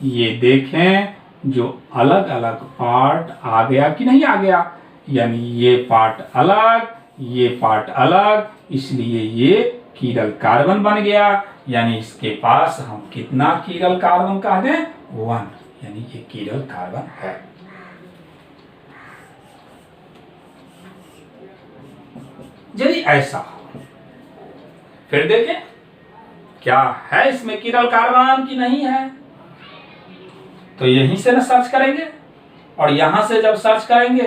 ये देखें जो अलग अलग पार्ट आ गया कि नहीं आ गया, यानी ये पार्ट अलग, ये पार्ट अलग, इसलिए ये कीरल कार्बन बन गया। यानी इसके पास हम कितना कीरल कार्बन कह दें, 1, यानी ये कीरल कार्बन है। यदि ऐसा हो फिर देखें क्या है इसमें कीरल कार्बन कि नहीं है, तो यहीं से ना सर्च करेंगे, और यहां से जब सर्च करेंगे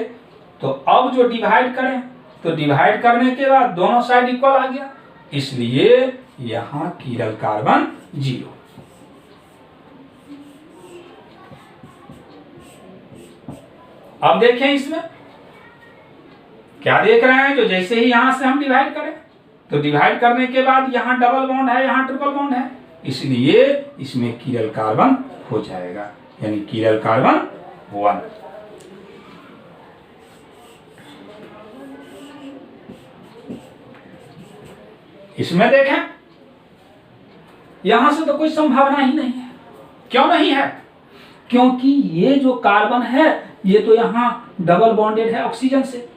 तो अब जो डिवाइड करें, तो डिवाइड करने के बाद दोनों साइड इक्वल आ गया, इसलिए यहां कीरल कार्बन 0। अब देखें इसमें क्या देख रहे हैं, जो जैसे ही यहां से हम डिवाइड करें तो डिवाइड करने के बाद यहां डबल बॉन्ड है, यहां ट्रिपल बॉन्ड है, इसलिए इसमें कीरल कार्बन हो जाएगा, यानी कीरल कार्बन 1। इसमें देखें यहां से तो कोई संभावना ही नहीं है। क्यों नहीं है, क्योंकि ये जो कार्बन है ये तो यहां डबल बॉन्डेड है ऑक्सीजन से,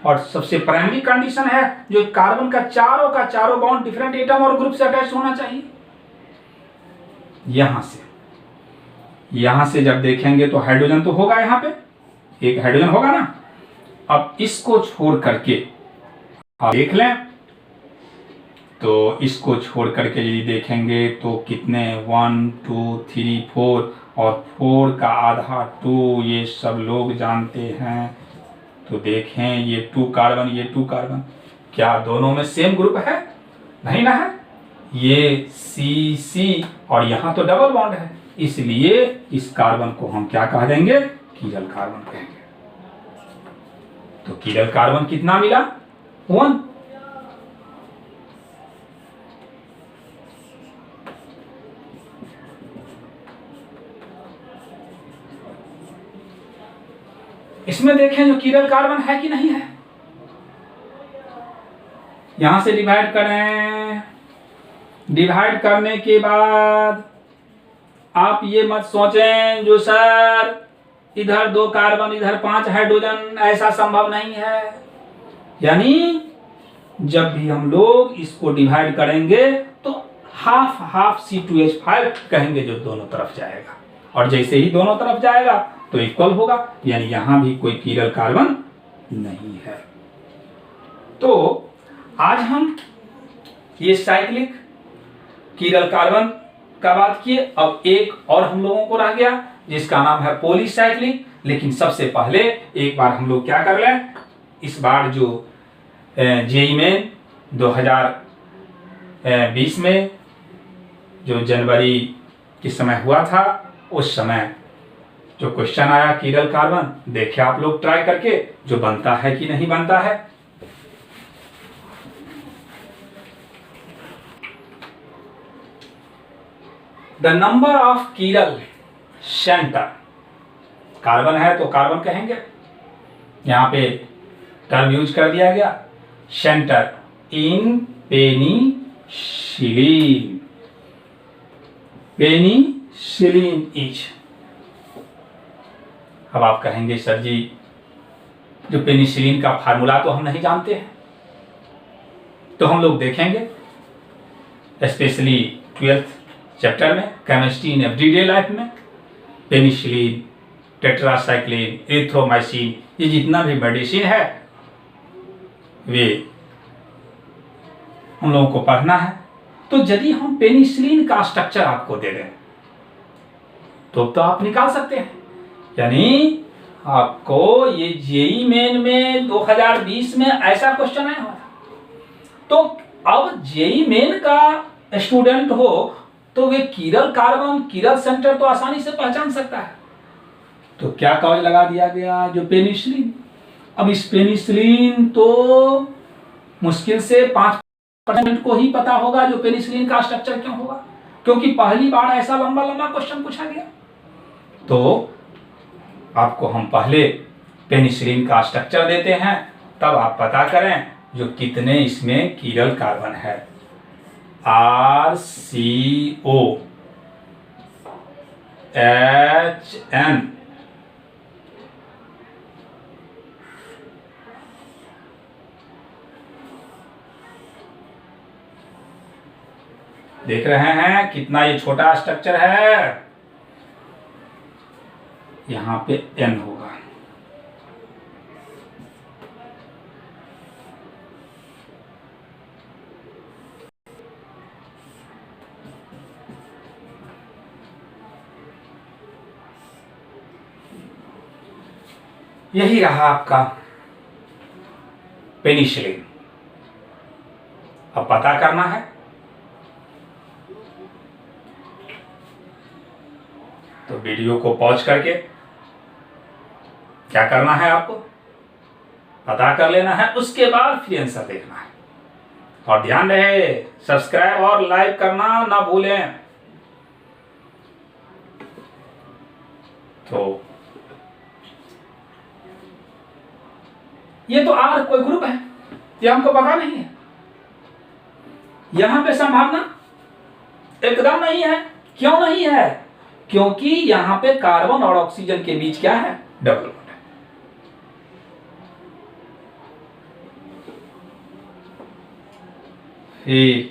और सबसे प्राइमरी कंडीशन है जो कार्बन का चारों बॉन्ड डिफरेंट एटम और ग्रुप से अटैच होना चाहिए। यहां से जब देखेंगे तो हाइड्रोजन तो होगा, यहां पे एक हाइड्रोजन होगा ना। अब इसको छोड़ करके आप देख लें, तो इसको छोड़ करके यदि देखेंगे तो कितने 1 2 3 4, और 4 का आधा 2, ये सब लोग जानते हैं। तो देखें ये 2 कार्बन, ये 2 कार्बन, क्या दोनों में सेम ग्रुप है, नहीं ना है, ये C और यहां तो डबल बॉन्ड है, इसलिए इस कार्बन को हम क्या कह देंगे, कीरल कार्बन कहेंगे। तो कीरल कार्बन कितना मिला, 1। इसमें देखें जो कीरल कार्बन है कि नहीं है, यहां से डिवाइड करें, डिवाइड करने के बाद आप ये मत सोचें जो सर इधर 2 कार्बन इधर 5 हाइड्रोजन, ऐसा संभव नहीं है। यानी जब भी हम लोग इसको डिवाइड करेंगे तो हाफ C2H5 कहेंगे जो दोनों तरफ जाएगा, और जैसे ही दोनों तरफ जाएगा तो इक्वल होगा, यानी यहां भी कोई कीरल कार्बन नहीं है। तो आज हम ये साइक्लिक कीरल कार्बन का बात किए। अब एक और हम लोगों को रह गया जिसका नाम है पॉलीसाइक्लिक। लेकिन सबसे पहले एक बार हम लोग क्या कर लें, इस बार जो जेईई में 2020 में जो जनवरी के समय हुआ था, उस समय जो क्वेश्चन आया कीरल कार्बन, देखिए आप लोग ट्राई करके जो बनता है कि नहीं बनता है। The number of chiral center, carbon है तो कार्बन कहेंगे, यहाँ पे टर्म यूज कर दिया गया, centre in penicillin, penicillin is. अब आप कहेंगे सर जी जो पेनिसिलिन का फार्मूला तो हम नहीं जानते हैं, तो हम लोग देखेंगे स्पेशली 12th चैप्टर में केमिस्ट्री इन एवरीडे लाइफ में पेनिसिलिन, टेट्रासाइक्लिन, एरिथ्रोमाइसिन, ये जितना भी मेडिसिन है वे हम लोगों को पढ़ना है। तो यदि हम पेनिसिलिन का स्ट्रक्चर आपको दे दें तो आप निकाल सकते हैं। यानी आपको ये जेई मेन में 2020 में ऐसा क्वेश्चन आया हुआ था, तो अब जेई मेन का स्टूडेंट हो तो वे कीरल कार्बन, कीरल सेंटर तो आसानी से पहचान सकता है। तो क्या कॉज लगा दिया गया, जो पेनिसिलिन। अब इस पेनिसिलिन तो मुश्किल से 5% को ही पता होगा जो पेनिसिलिन का स्ट्रक्चर क्यों होगा, क्योंकि पहली बार ऐसा लंबा लंबा क्वेश्चन पूछा गया। तो आपको हम पहले पेनिसिलिन का स्ट्रक्चर देते हैं, तब आप पता करें जो कितने इसमें कीरल कार्बन है। RCOHN, देख रहे हैं कितना ये छोटा स्ट्रक्चर है, यहां पे N होगा। यही रहा आपका पेनिसिलिन। अब पता करना है, तो वीडियो को पॉज करके क्या करना है, आपको पता कर लेना है, उसके बाद फिर आंसर देखना है। और ध्यान रहे सब्सक्राइब और लाइक करना ना भूलें। तो ये तो आर कोई ग्रुप है, ये हमको पता नहीं है। यहां पे संभावना एकदम नहीं है। क्यों नहीं है? क्योंकि यहां पे कार्बन और ऑक्सीजन के बीच क्या है, डबल बॉन्ड है। फिर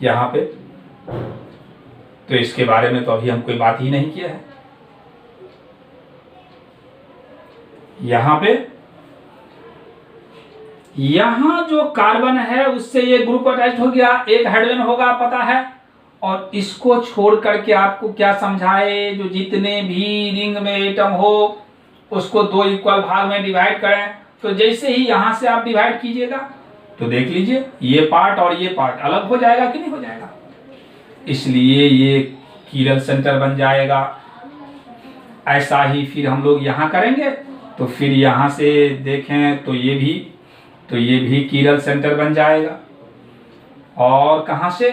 यहां पे तो इसके बारे में तो अभी हम कोई बात ही नहीं किया है। यहां पे यहां जो कार्बन है उससे ये ग्रुप अटैच हो गया, एक हाइड्रोजन होगा पता है। और इसको छोड़ करके आपको क्या समझाए, जो जितने भी रिंग में एटम हो उसको 2 इक्वल भाग में डिवाइड करें। तो जैसे ही यहां से आप डिवाइड कीजिएगा तो देख लीजिए ये पार्ट और ये पार्ट अलग हो जाएगा कि नहीं हो जाएगा, इसलिए ये कीरल सेंटर बन जाएगा। ऐसा ही फिर हम लोग यहां करेंगे, तो फिर यहां से देखें तो ये भी कीरल सेंटर बन जाएगा। और कहां से,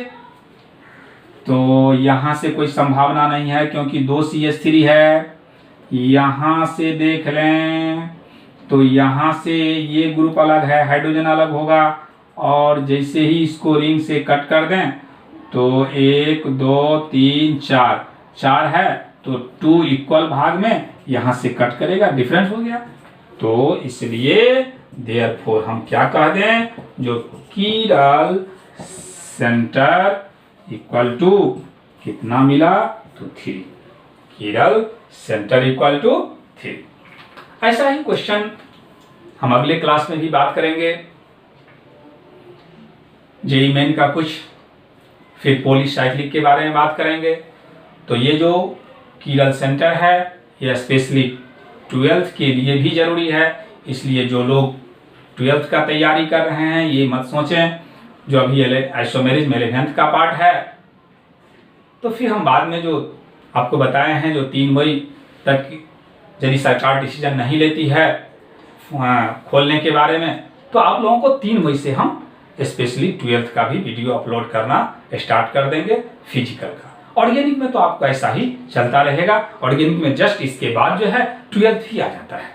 तो यहां से कोई संभावना नहीं है क्योंकि 2 CH3 है। यहां से देख लें तो यहां से ये ग्रुप अलग है, हाइड्रोजन अलग होगा। और जैसे ही इसको रिंग से कट कर दें तो 1 2 3 4 है, तो 2 इक्वल भाग में यहां से कट करेगा, डिफरेंस हो गया। तो इसलिए देयरफॉर हम क्या कह दें, जो कीरल सेंटर इक्वल टू कितना मिला, तो 3, कीरल सेंटर इक्वल टू 3। ऐसा ही क्वेश्चन हम अगले क्लास में भी बात करेंगे, जेईई मेन का कुछ, फिर पॉलीसाइक्लिक के बारे में बात करेंगे। तो ये जो कीरल सेंटर है ये स्पेशली 12th के लिए भी जरूरी है, इसलिए जो लोग 12th का तैयारी कर रहे हैं ये मत सोचें जो अभी आइसोमेरिज में 11th का पार्ट है। तो फिर हम बाद में जो आपको बताए हैं, जो 3 मई तक यदि सरकार डिसीजन नहीं लेती है खोलने के बारे में, तो आप लोगों को 3 मई से हम स्पेशली 12th का भी वीडियो अपलोड करना स्टार्ट कर देंगे फिजिकल का। ऑर्गेनिक में तो आपको ऐसा ही चलता रहेगा। ऑर्गेनिक में जस्ट इसके बाद जो है 12th ही आ जाता है।